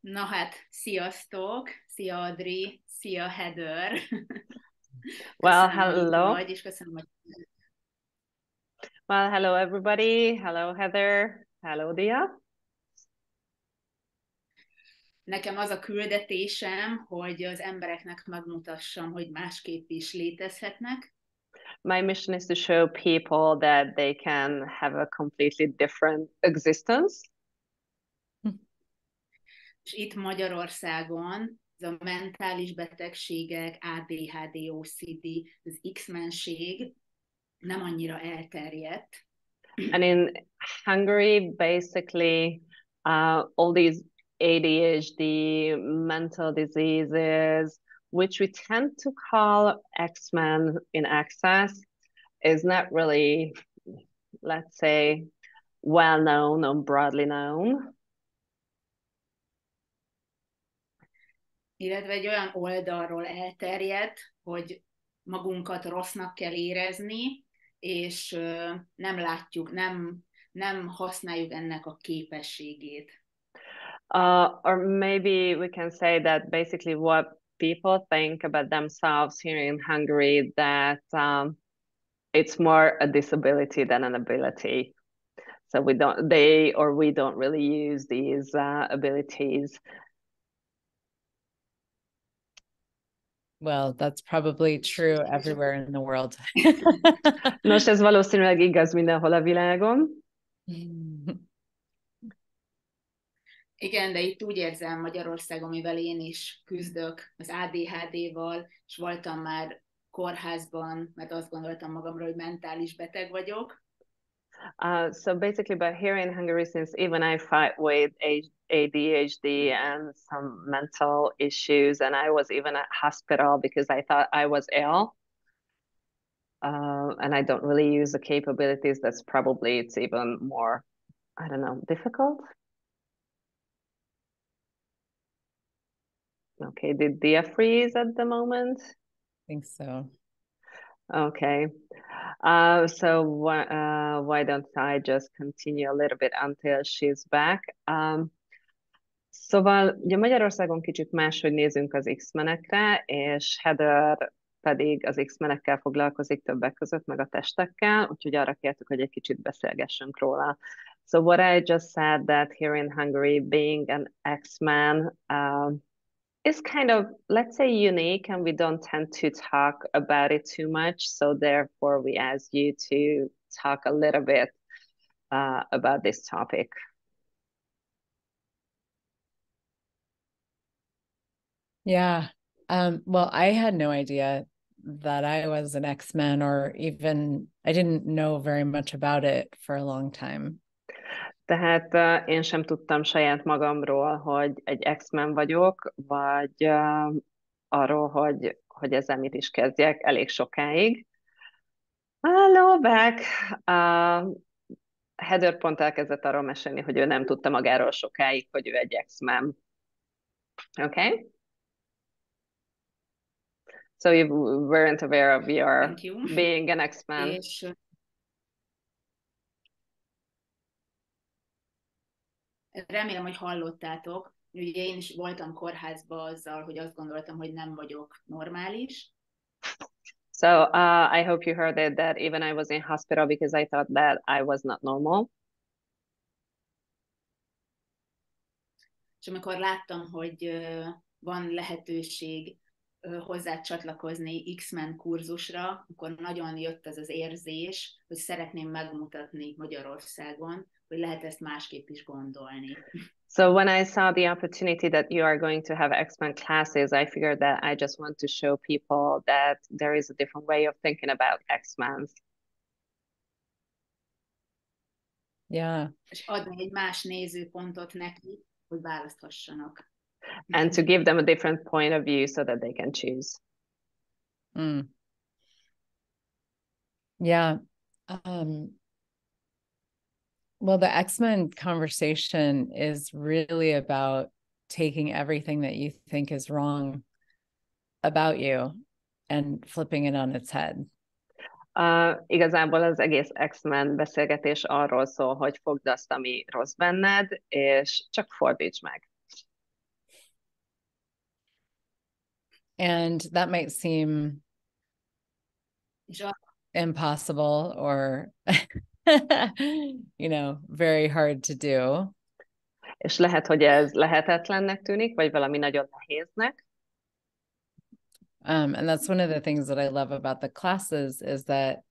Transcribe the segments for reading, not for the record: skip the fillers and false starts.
Na hát, sziasztok! Szia Adri! Szia Heather! Well, Köszönöm, hogy itt hello. vagy, és köszönöm, hogy... Well, hello everybody. Hello Heather. Hello Dia. Nekem az a küldetésem, hogy az embereknek megmutassam, hogy másképp is létezhetnek. My mission is to show people that they can have a completely different existence. És itt Magyarországon ez a mentális betegségek, ADHD, OCD, az X-menség nem annyira elterjedt. And in Hungary, basically, all these ADHD, mental diseases, which we tend to call X-Men in excess, is not really, let's say, well known or broadly known. Illetve egy olyan oldalról elterjedt, hogy magunkat rossznak kell érezni, és nem látjuk, nem használjuk ennek a képességét. Or maybe we can say that basically what people think about themselves here in Hungary, that it's more a disability than an ability. So we don't really use these abilities. Well, that's probably true everywhere in the world. Nos, ez valószínűleg igaz mindenhol a világon. Igen, de itt úgy érzem Magyarországon, mivel én is küzdök az ADHD-val, és voltam már kórházban, mert azt gondoltam magamról, hogy mentális beteg vagyok. So basically, but here in Hungary, since even I fight with ADHD and some mental issues, and I was even at hospital because I thought I was ill, and I don't really use the capabilities, that's probably it's even more, I don't know, difficult. Okay, did Dia freeze at the moment? I think so. Okay. So why don't I just continue a little bit until she's back? Szóval ugye Magyarországon kicsit máshogy nézünk az X-menekre, és Heather pedig az X-menekkel foglalkozik többek között, meg a testekkel, úgyhogy arra kértük, hogy egy kicsit beszélgessünk róla. So what I just said, that here in Hungary, being an X-man is kind of, let's say, unique, and we don't tend to talk about it too much. So therefore, we ask you to talk a little bit about this topic. Yeah. Well, I had no idea that I was an X-Men, or even I didn't know very much about it for a long time. Tehát én sem tudtam saját magamról, hogy egy X-Men vagyok, vagy arról, hogy ezzel mit is kezdjek elég sokáig. Hello back! Heather pont elkezdett arról mesélni, hogy ő nem tudta magáról sokáig, hogy ő egy X-Men. Okay? So you weren't aware of your being an X-Men. És remélem, hogy hallottátok. Ugye én is voltam kórházban azzal, hogy azt gondoltam, hogy nem vagyok normális. So I hope you heard it, that even I was in hospital because I thought that I was not normal. És amikor láttam, hogy van lehetőség hozzá csatlakozni X-Men kurzusra, akkor nagyon jött ez az érzés, hogy szeretném megmutatni Magyarországon, hogy lehet ezt másképp is gondolni. So when I saw the opportunity that you are going to have X-Men classes, I figured that I just want to show people that there is a different way of thinking about X-Men. Yeah. És adni egy más nézőpontot neki, hogy választhassanak. And to give them a different point of view so that they can choose. Mm. Yeah. Well, the X-Men conversation is really about taking everything that you think is wrong about you and flipping it on its head. Igazából az egész X-Men beszélgetés arról szól, hogy fogd azt, ami rossz benned, és csak fordíts meg. And that might seem impossible or, very hard to do. És lehet, hogy ez lehetetlennek tűnik, vagy valami nagyon nehéznek. And that's one of the things that I love about the classes is that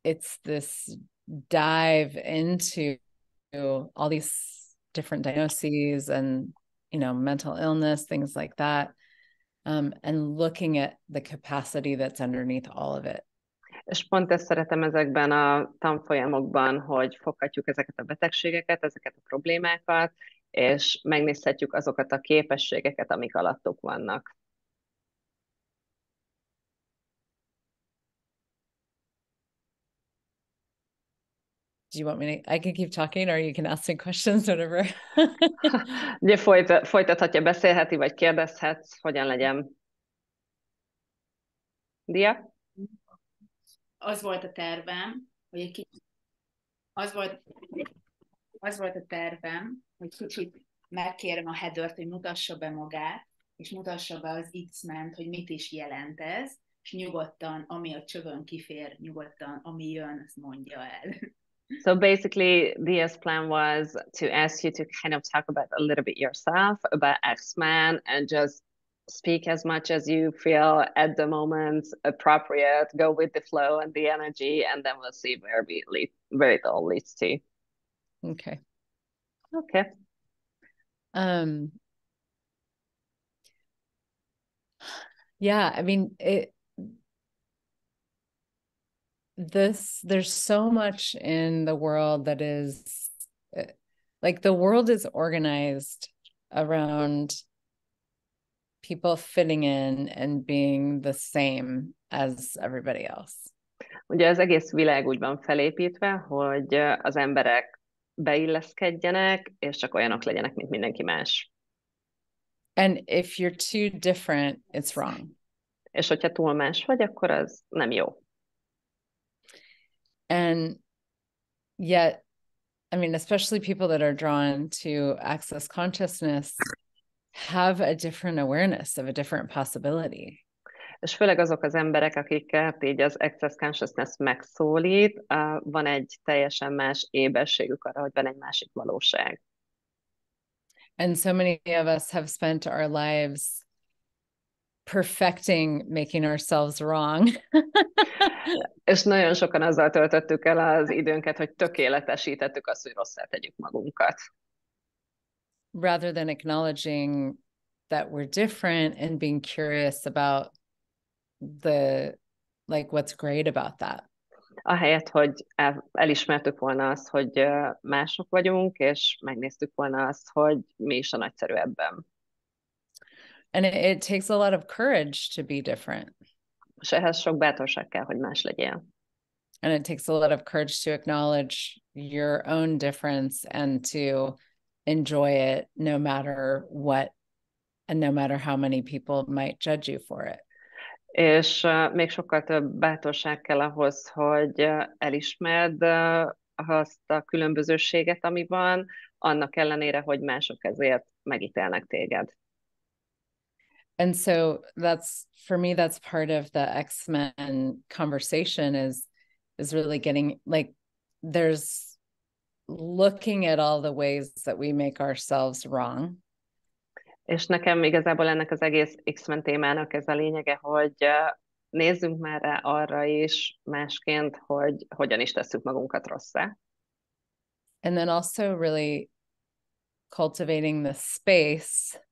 it's this dive into all these different diagnoses and, mental illness, things like that. And looking at the capacity that's underneath all of it. És pont ezt szeretem ezekben a tanfolyamokban, hogy foghatjuk ezeket a betegségeket, ezeket a problémákat, és megnézhetjük azokat a képességeket, amik alattuk vannak. Do you want me to, I can keep talking or you can ask me questions, whatever. Ugye folytathatja, beszélheti, vagy kérdezhetsz, hogyan legyen. Dia? Az volt a tervem, hogy egy kicsit, az volt a tervem, hogy kicsit megkérem a Heathert, hogy mutassa be magát, és mutassa be az X-ment, hogy mit is jelent ez, és nyugodtan, ami a csövön kifér, nyugodtan, ami jön, azt mondja el. So basically, Dia's plan was to ask you to kind of talk about a little bit yourself, about X-Men, and just speak as much as you feel at the moment appropriate, go with the flow and the energy, and then we'll see where it all leads to. Okay. Okay. Yeah, I mean, there's so much in the world that is like the world is organized around people fitting in and being the same as everybody else. Ugye az egész világ úgy van felépítve, hogy az emberek beilleszkedjenek, és csak olyanok legyenek, mint mindenki más. And if you're too different, it's wrong. És hogyha túl más vagy, akkor az nem jó. And yet, I mean, especially people that are drawn to access consciousness have a different awareness of a different possibility. És főleg azok az emberek, akiket így az access consciousness megszólít, van egy teljesen más éberségük arra, hogy van egy másik valóság. And so many of us have spent our lives perfecting making ourselves wrong. És nagyon sokan azzal töltöttük el az időnket, hogy tökéletesítettük azt, hogy rosszá tegyük magunkat. Rather than acknowledging that we're different and being curious about what's great about that. Ahelyett, hogy elismertük volna azt, hogy mások vagyunk, és megnéztük volna azt, hogy mi is a nagyszerű ebben. And it takes a lot of courage to be different. És ehhez sok bátorság kell, hogy más legyél. And it takes a lot of courage to acknowledge your own difference and to enjoy it no matter what and no matter how many people might judge you for it. És még sokkal több bátorság kell ahhoz, hogy elismerd azt a különbözőséget, ami van, annak ellenére, hogy mások ezért megítélnek téged. And so for me, that's part of the X-Men conversation is really getting there's looking at all the ways that we make ourselves wrong. És nekem igazából ennek az egész X-Men témának ez a lényege, hogy nézzünk már rá arra is másként, hogy hogyan is tesszük magunkat rosszá. And then also really cultivating the space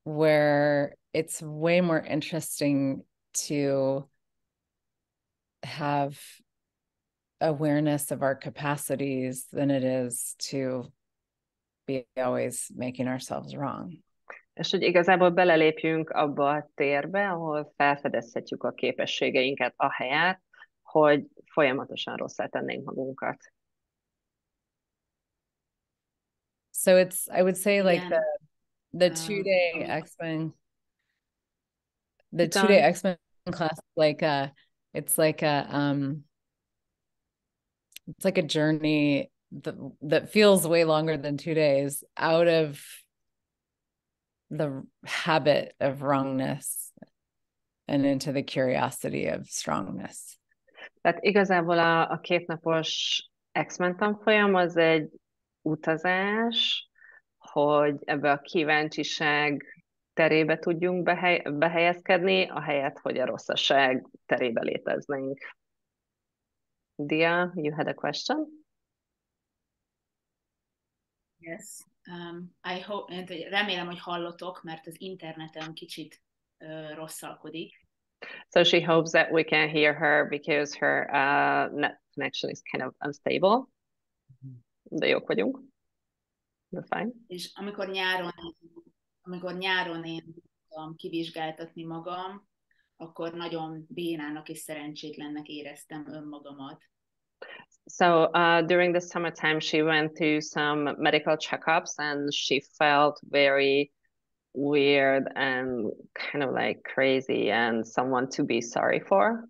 where it's way more interesting to have awareness of our capacities than it is to be always making ourselves wrong. És hogy igazából belelépjünk abba a térbe, ahol felfedezhetjük a képességeinket ahelyett, hogy folyamatosan rosszá tennénk magunkat. So I would say the 2-day X-Men, the 2-day X-Men class, it's like a journey that feels way longer than 2 days out of the habit of wrongness and into the curiosity of strongness. Tehát igazából a kétnapos X-Men tanfolyam az egy utazás, hogy ebbe a kíváncsiság terébe tudjunk behelyezkedni, ahelyett, hogy a rosszaság terébe léteznénk. Dia, you had a question? Yes. I hope, remélem, hogy hallotok, mert az internetem kicsit rosszalkodik. So she hopes that we can hear her because her net connection is kind of unstable. De jók vagyunk. We're fine. És amikor nyáron én tudtam kivizsgáltatni magam, akkor nagyon bénának és szerencsétlennek éreztem önmagamat. So during the summertime, she went to some medical checkups and she felt very weird and kind of like crazy and someone to be sorry for.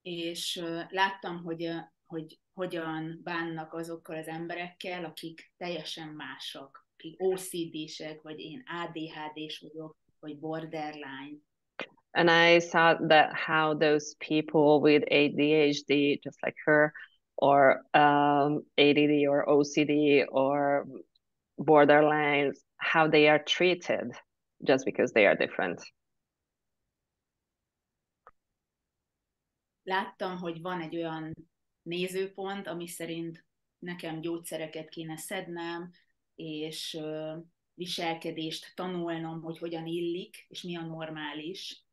És láttam, hogy hogyan bánnak azokkal az emberekkel, akik teljesen mások, akik OCD-sek, vagy én ADHD-s vagyok, vagy borderline. And I saw that how those people with ADHD, just like her, or ADD or OCD or borderlines, how they are treated just because they are different. Láttam, hogy van egy olyan nézőpont, ami szerint nekem gyógyszereket kéne szednem, és viselkedést tanulnom, hogy hogyan illik, és mi a normális.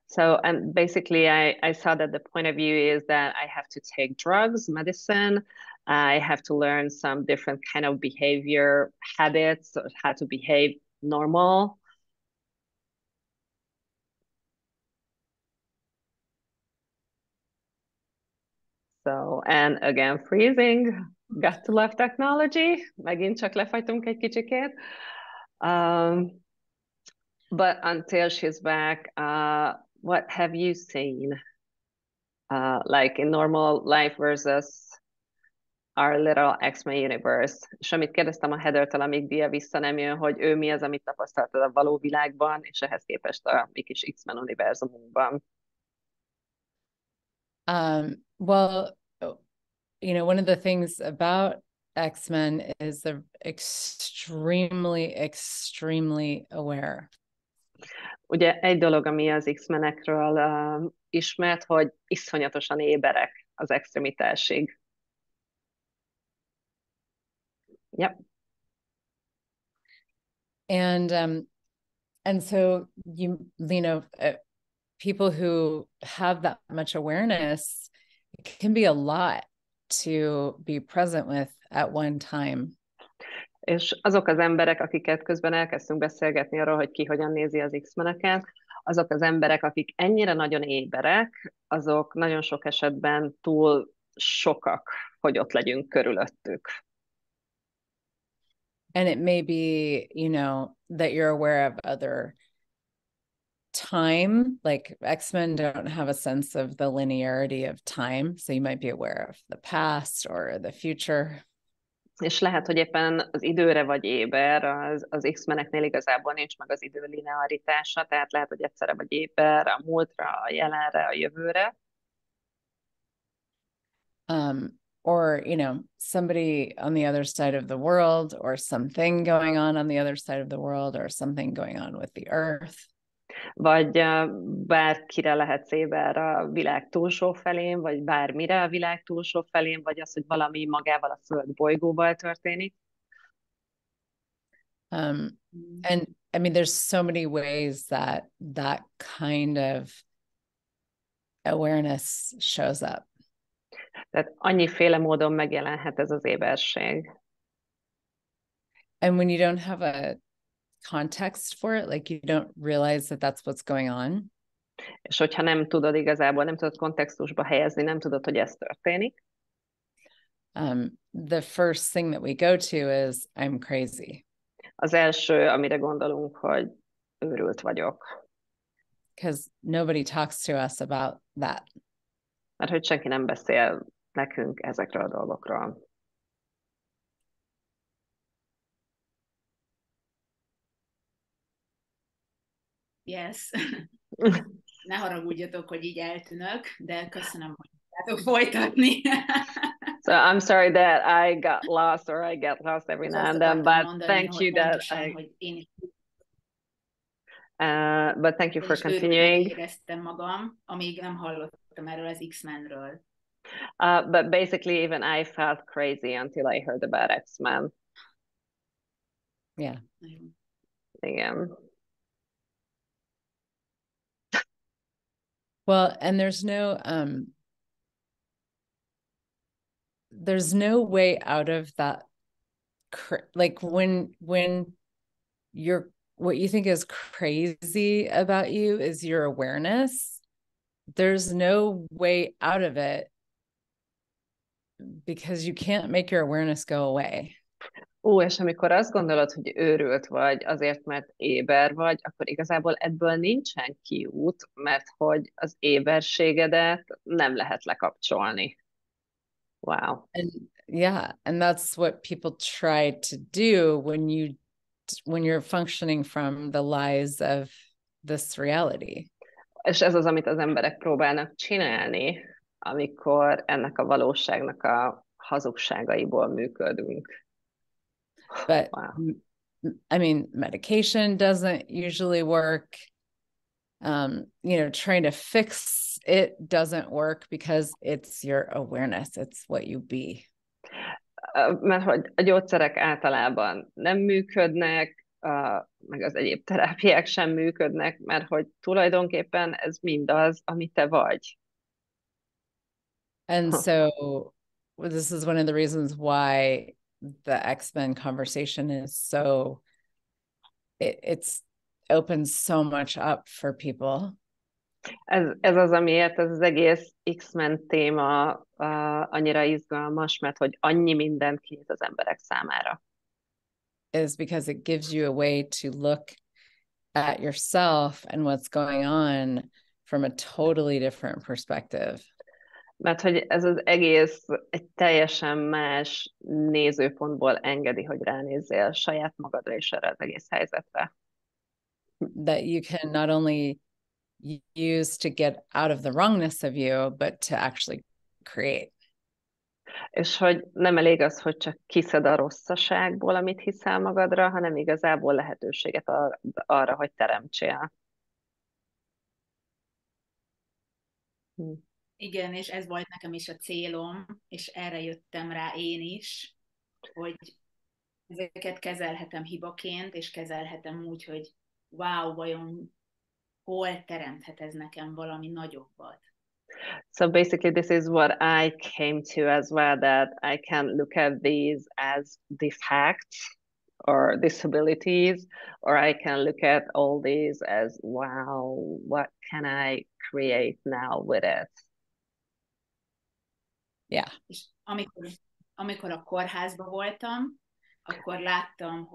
So, and basically I saw that the point of view is that I have to take drugs, medicine, I have to learn some different kind of behavior habits, how to behave normal. So, and again, freezing, got to love technology. Megint csak lefagytunk egy kicsikét. But until she's back, what have you seen? Like in normal life versus our little X-Men universe. És amit kérdeztem a Heather-től, amíg Dia vissza nem jön, hogy ő mi az, amit tapasztaltad a való világban, és ehhez képest a mi kis X-Men univerzumunkban. Well, you know, one of the things about X-Men is they're extremely aware. Ugye egy dolog, ami az X-menekről ismert, hogy iszonyatosan éberek az extremitásig. Yep. And so you know, people who have that much awareness, it can be a lot to be present with at one time. És azok az emberek, akiket közben elkezdtünk beszélgetni arról, hogy ki hogyan nézi az X-meneket, azok az emberek, akik ennyire nagyon éberek, azok nagyon sok esetben túl sokak, hogy ott legyünk körülöttük. And it may be, you know, that you're aware of other time, like X-Men don't have a sense of the linearity of time, so you might be aware of the past or the future. És lehet, hogy éppen az időre vagy éber, az X-meneknél igazából nincs meg az idő linearitása, tehát lehet, hogy egyszerre vagy éber a múltra, a jelenre, a jövőre. Or, you know, somebody on the other side of the world, or something going on the other side of the world, or something going on with the earth. Vagy bárkire lehetsz éber a világ túlsó felén, vagy bármire a világ túlsó felén, vagy az, hogy valami magával a Föld bolygóval történik. And I mean, there's so many ways that that kind of awareness shows up. Tehát annyiféle módon megjelenhet ez az éberség. And when you don't have a context for it, like you don't realize that that's what's going on. És hogyha nem tudod igazából, nem tudod kontextusba helyezni, nem tudod, hogy ez történik. The first thing that we go to is I'm crazy. Az első, amire gondolunk, hogy őrült vagyok. Because nobody talks to us about that. Mert hogy senki nem beszél nekünk ezekről a dolgokról. Yes. Ne haragudjatok, hogy így eltűnök, de köszönöm, hogy tudjátok folytatni. So I'm sorry that I got lost or I get lost every now and then, but thank you that but thank you for continuing. Éreztem magam, amíg nem hallottam erről az X-Menről. But basically even I felt crazy until I heard about X-Men. Yeah. Igen. Well, and there's no way out of that. Like when you're, what you think is crazy about you is your awareness. There's no way out of it because you can't make your awareness go away. És amikor azt gondolod, hogy őrült vagy azért, mert éber vagy, akkor igazából ebből nincsen kiút, mert hogy az éberségedet nem lehet lekapcsolni. Wow. And yeah, and that's what people try to do when you're functioning from the lies of this reality. És ez az, amit az emberek próbálnak csinálni, amikor ennek a valóságnak a hazugságaiból működünk. But wow. I mean, medication doesn't usually work. Trying to fix it doesn't work because it's your awareness. It's what you be. Mert hogy a gyógyszerek általában nem működnek, meg az egyéb terápiák sem működnek, mert hogy tulajdonképpen ez mindaz, ami te vagy. And so this is one of the reasons why the X-Men conversation is so, it's opens so much up for people. Ez az, amiért ez az egész X-Men téma annyira izgalmas, mert hogy annyi mindent kinyit az emberek számára. Is because it gives you a way to look at yourself and what's going on from a totally different perspective. Mert hogy ez az egész egy teljesen más nézőpontból engedi, hogy ránézzél saját magadra és erre az egész helyzetre. That you can not only use to get out of the wrongness of you, but to actually create. És hogy nem elég az, hogy csak kiszed a rosszaságból, amit hiszel magadra, hanem igazából lehetőséget arra, hogy teremtsél. Igen, és ez volt nekem is a célom, és erre jöttem rá én is, hogy ezeket kezelhetem hibaként, és kezelhetem úgy, hogy wow, vajon hol teremthet ez nekem valami nagyobbat. So basically this is what I came to as well, that I can look at these as defects or disabilities, or I can look at all these as, wow, what can I create now with it? Yeah. És amikor a kórházban voltam, akkor láttam,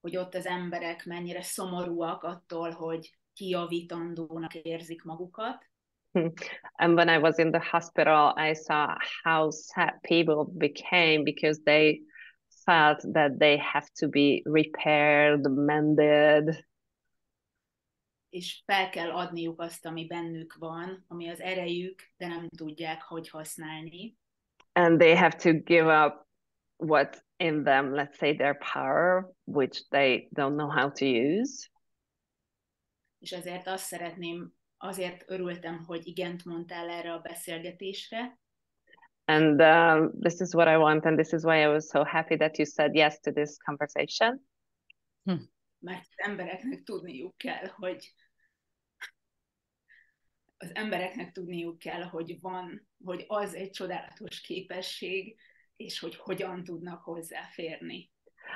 hogy ott az emberek mennyire szomorúak attól, hogy kijavítandónak érzik magukat. And when I was in the hospital, I saw how sad people became because they felt that they have to be repaired, mended. És fel kell adniuk azt, ami bennük van, ami az erejük, de nem tudják, hogy használni. And they have to give up what's in them, let's say their power, which they don't know how to use. És azért örültem, hogy igent mondtál erre a beszélgetésre. And this is what I want, and this is why I was so happy that you said yes to this conversation. Mert az embereknek tudniuk kell, hogy az egy csodálatos képesség, és hogy hogyan tudnak hozzáférni.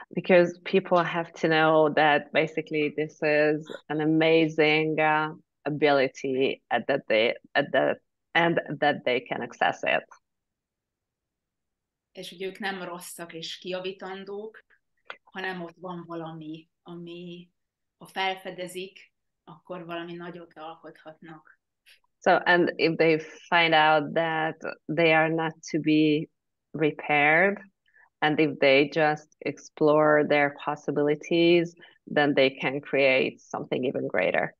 Because people have to know that basically this is an amazing ability and that they can access it. És hogy ők nem rosszak és kijavítandók, hanem ott van valami, ami ha felfedezik, akkor valami nagyot alkothatnak. So, and if they find out that they are not to be repaired, and if they just explore their possibilities, then they can create something even greater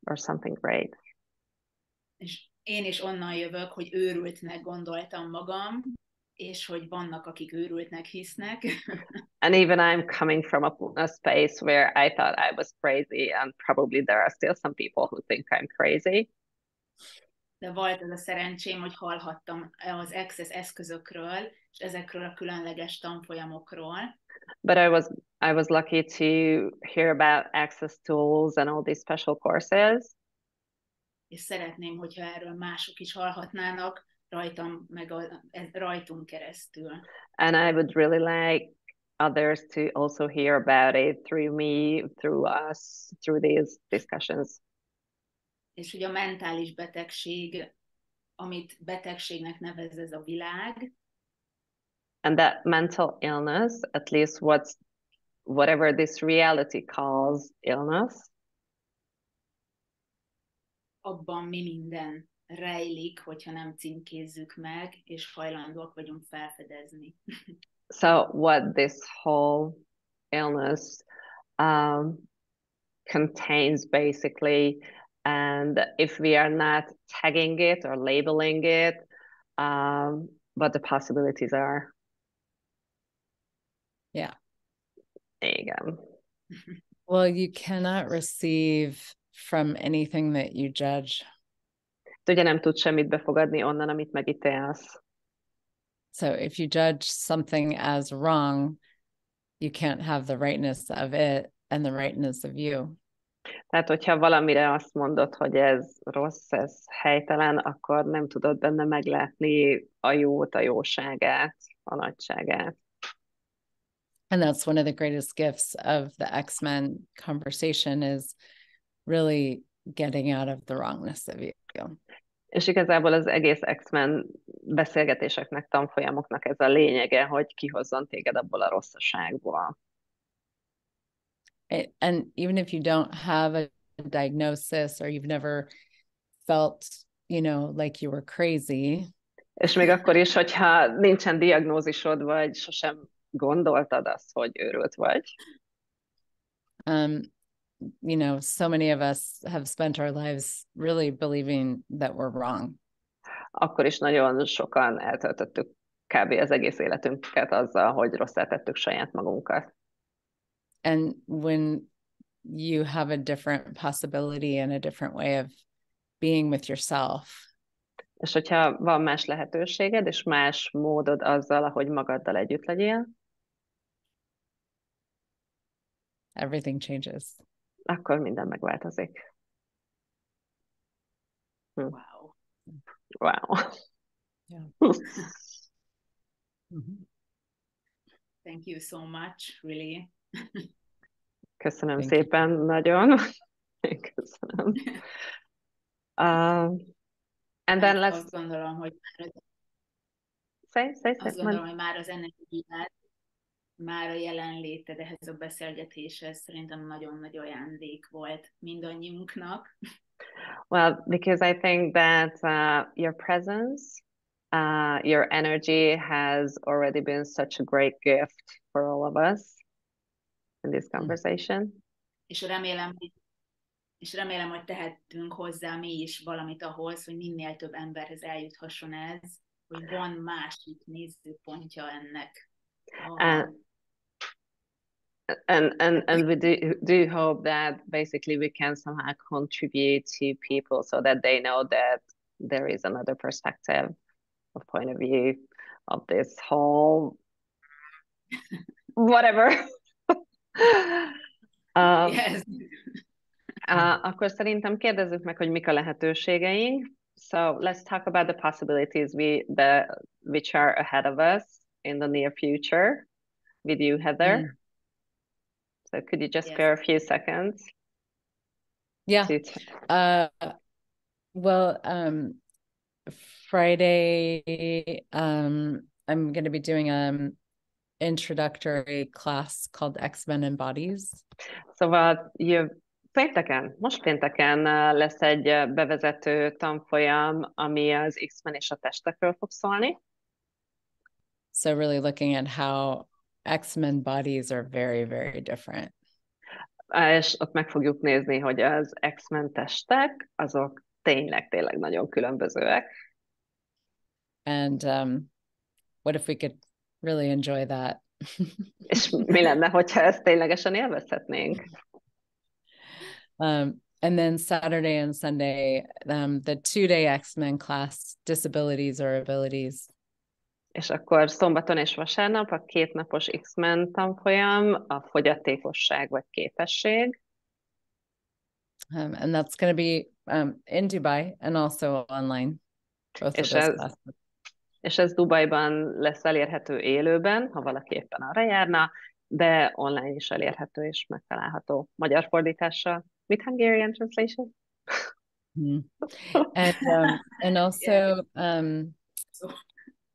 or something great. És én is onnan jövök, hogy őrültnek gondoltam magam, és hogy vannak, akik őrültnek hisznek. And even I'm coming from a space where I thought I was crazy, and probably there are still some people who think I'm crazy. De volt az a szerencsém, hogy hallhattam az Access eszközökről, és ezekről a különleges tanfolyamokról. But I was lucky to hear about Access tools and all these special courses. És szeretném, hogyha erről mások is hallhatnának rajtam, meg rajtunk keresztül. And I would really like others to also hear about it through me, through us, through these discussions. És hogy a mentális betegség, amit betegségnek nevez ez a világ, and that mental illness, at least whatever this reality calls illness, abban mi minden rejlik, hogyha nem címkézzük meg, és hajlandóak vagyunk felfedezni. So what this whole illness contains basically, and if we are not tagging it or labeling it, what the possibilities are. Yeah. Igen. Well, you cannot receive from anything that you judge. Ugye nem tud semmit befogadni onnan, amit megítélsz. So if you judge something as wrong, you can't have the rightness of it and the rightness of you. Tehát, hogyha valamire azt mondod, hogy ez rossz, ez helytelen, akkor nem tudod benne meglátni a jót, a jóságát, a nagyságát. And that's one of the greatest gifts of the X-Men conversation is really getting out of the wrongness of you. És igazából az egész X-Men beszélgetéseknek, tanfolyamoknak ez a lényege, hogy kihozzon téged abból a rosszaságból. And even if you don't have a diagnosis or you've never felt, like you were crazy. És még akkor is, hogyha nincsen diagnózisod, vagy sosem gondoltad azt, hogy őrült vagy. So many of us have spent our lives really believing that we're wrong. Akkor is nagyon sokan eltöltöttük kb. Az egész életünket azzal, hogy rosszá tettük saját magunkat. And when you have a different possibility and a different way of being with yourself. És hogyha van más lehetőséged, és más módod azzal, ahogy magaddal együtt legyél, everything changes. Akkor minden megváltozik. Wow. Wow. Yeah. Thank you so much, really. Köszönöm szépen, nagyon. Köszönöm. And then let's... Azt gondolom, hogy hogy már az energiát, már a jelenléted ehhez a beszélgetéshez szerintem nagyon nagy ajándék volt mindannyiunknak. Well, because I think that your presence, your energy has already been such a great gift for all of us in this conversation. És remélem, hogy tehetünk hozzá mi is valamit ahhoz, hogy minél több emberhez eljuthasson ez, hogy van másik nézőpontja ennek. And we do hope that basically we can somehow contribute to people so that they know that there is another perspective of point of view of this whole whatever. Yes. Akkor szerintem kérdezzük meg, hogy mik a lehetőségeink. So let's talk about the possibilities which are ahead of us in the near future with you, Heather. So could you just spare a few seconds? Yeah. Friday, I'm going to be doing an introductory class called X-Men and Bodies. Szóval most pénteken lesz egy bevezető tanfolyam, ami az X-Men és a testekről fog szólni. So really looking at how X-Men bodies are very, very different. És ott meg fogjuk nézni, hogy az X-Men testek, azok tényleg nagyon különbözőek. And what if we could really enjoy that? És mi lenne, hogyha ezt ténylegesen élvezhetnénk? And then Saturday and Sunday, the 2-day X-Men class, disabilities or abilities. És akkor szombaton és vasárnap a 2 napos X-Men tanfolyam, a fogyatékosság vagy képesség. And that's going to be in Dubai and also online. Both of those classes. És ez Dubajban lesz elérhető élőben, ha valaki éppen arra járna, de online is elérhető és megtalálható magyar fordítással. With Hungarian translation? And also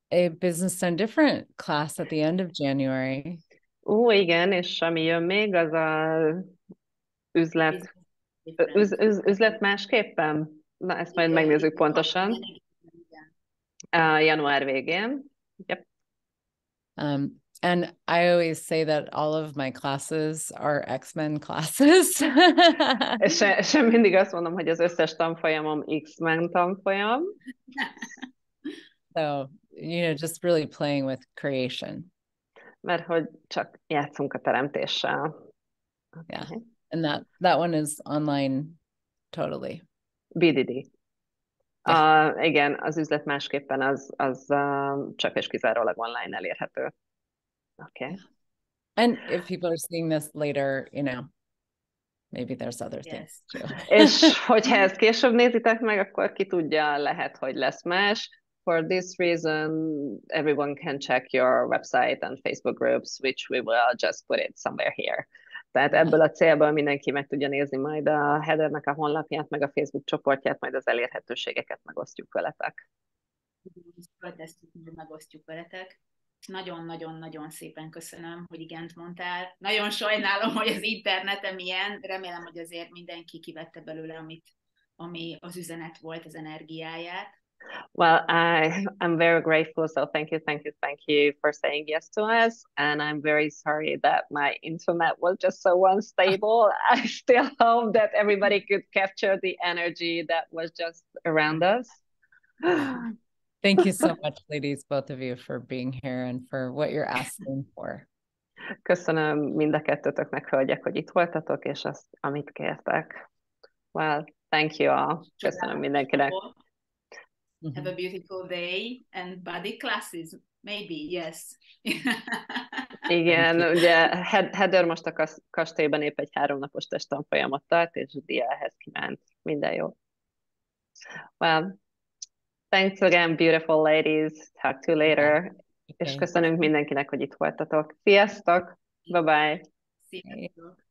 a business done different class at the end of January. Igen, és ami jön még, az a üzlet másképpen. Na, ezt majd megnézzük pontosan. Január végén. Yep. And I always say that all of my classes are X-Men classes. és mindig azt mondom, hogy az összes tanfolyamom X-Men tanfolyam. So, just really playing with creation. Mert hogy csak játszunk a teremtéssel. Okay. Yeah. And that one is online totally. BDD. Igen, az üzlet másképpen az csak és kizárólag online elérhető. Okay. Yeah. And if people are seeing this later, maybe there's other things too. És hogyha ezt később nézitek meg, akkor ki tudja, lehet, hogy lesz más. For this reason, everyone can check your website and Facebook groups, which we will just put it somewhere here. Tehát ebből a célból mindenki meg tudja nézni majd a Heathernek a honlapját, meg a Facebook csoportját, majd az elérhetőségeket megosztjuk veletek. Megosztjuk veletek. Nagyon-nagyon-nagyon szépen köszönöm, hogy igent mondtál. Nagyon sajnálom, hogy az internetem ilyen. Remélem, hogy azért mindenki kivette belőle, ami az üzenet volt, az energiáját. Well, I'm very grateful. So thank you for saying yes to us. And I'm very sorry that my internet was just so unstable. I still hope that everybody could capture the energy that was just around us. Thank you so much, ladies, both of you, for being here and for what you're asking for. Köszönöm mind a kettőtöknek, hölgyek, hogy itt voltatok, és azt, amit kértek. Well, thank you all. Köszönöm mindenkinek. Have a beautiful day and body classes, maybe, yes. Igen, ugye Heather most a kastélyban épp egy 3 napos testtanfolyamot tart, és Dia ehhez kívánt. Minden jó. Well, thanks again, beautiful ladies. Talk to you later. Okay. És köszönünk mindenkinek, hogy itt voltatok. Sziasztok! Bye-bye! Sziasztok!